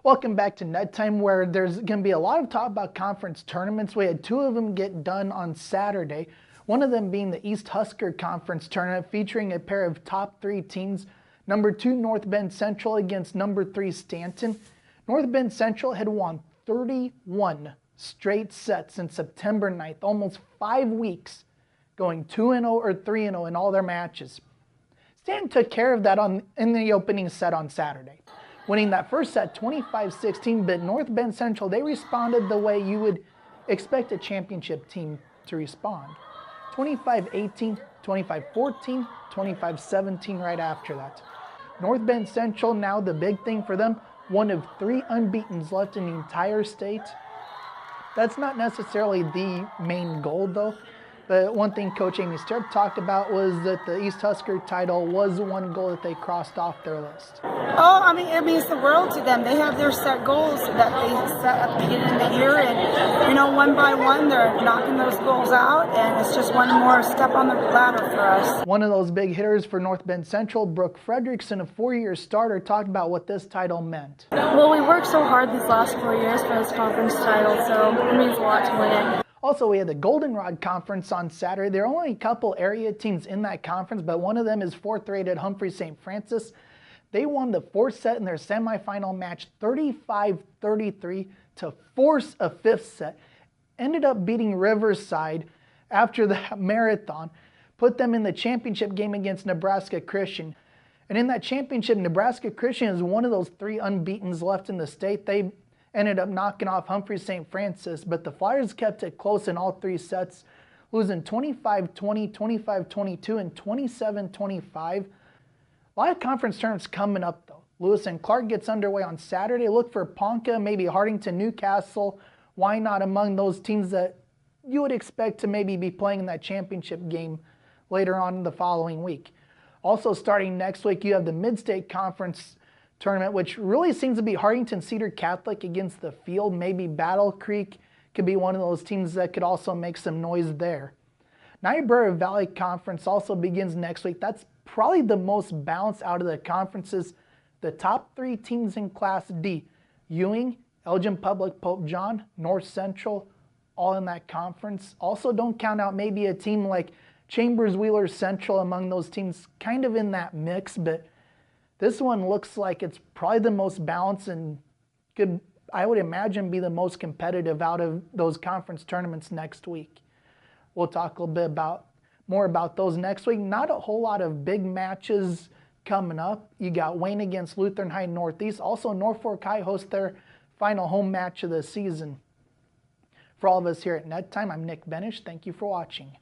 Welcome back to Net Time, where there's going to be a lot of talk about conference tournaments. We had two of them get done on Saturday, one of them being the East Husker Conference tournament featuring a pair of top three teams, number 2 North Bend Central against number 3 Stanton. North Bend Central had won 31 straight sets since September 9th, almost 5 weeks, going 2-0 or 3-0 in all their matches. Stanton took care of that in the opening set on Saturday, winning that first set 25-16, but North Bend Central, they responded the way you would expect a championship team to respond. 25-18, 25-14, 25-17 right after that. North Bend Central, now the big thing for them, one of 3 unbeatens left in the entire state. That's not necessarily the main goal though. But one thing Coach Amy Stirrup talked about was that the East Husker title was one goal that they crossed off their list. Oh, I mean, it means the world to them. They have their set goals that they set at the beginning of the year, and one by one, they're knocking those goals out, and it's just one more step on the ladder for us. One of those big hitters for North Bend Central, Brooke Frederickson, a 4-year starter, talked about what this title meant. Well, we worked so hard these last 4 years for this conference title, so it means a lot to win it. Also, we had the Goldenrod Conference on Saturday. There are only a couple area teams in that conference, but one of them is 4th-rated Humphrey St. They won the 4th set in their semifinal match 35-33 to force a 5th set. Ended up beating Riverside after the marathon, put them in the championship game against Nebraska Christian. And in that championship, Nebraska Christian is one of those 3 unbeatens left in the state. They ended up knocking off Humphrey St. but the Flyers kept it close in all 3 sets, losing 25-20, 25-22, and 27-25. A lot of conference tournaments coming up though. Lewis and Clark gets underway on Saturday. Look for Ponca, maybe Hartington, Newcastle. Why not among those teams that you would expect to maybe be playing in that championship game later on the following week. Also starting next week, you have the Mid-State Conference tournament, which really seems to be Hartington Cedar Catholic against the Field. Maybe Battle Creek could be one of those teams that could also make some noise there. Niobrara Valley Conference also begins next week. That's probably the most balanced out of the conferences. The top 3 teams in Class D, Ewing, Elgin Public, Pope John, North Central, all in that conference. Also, don't count out maybe a team like Chambers Wheeler Central among those teams, kind of in that mix, but this one looks like it's probably the most balanced and could, I would imagine, be the most competitive out of those conference tournaments next week. We'll talk a little bit more about those next week. Not a whole lot of big matches coming up. You got Wayne against Lutheran High Northeast. Also, Norfolk High hosts their final home match of the season. For all of us here at Net Time, I'm Nick Benish. Thank you for watching.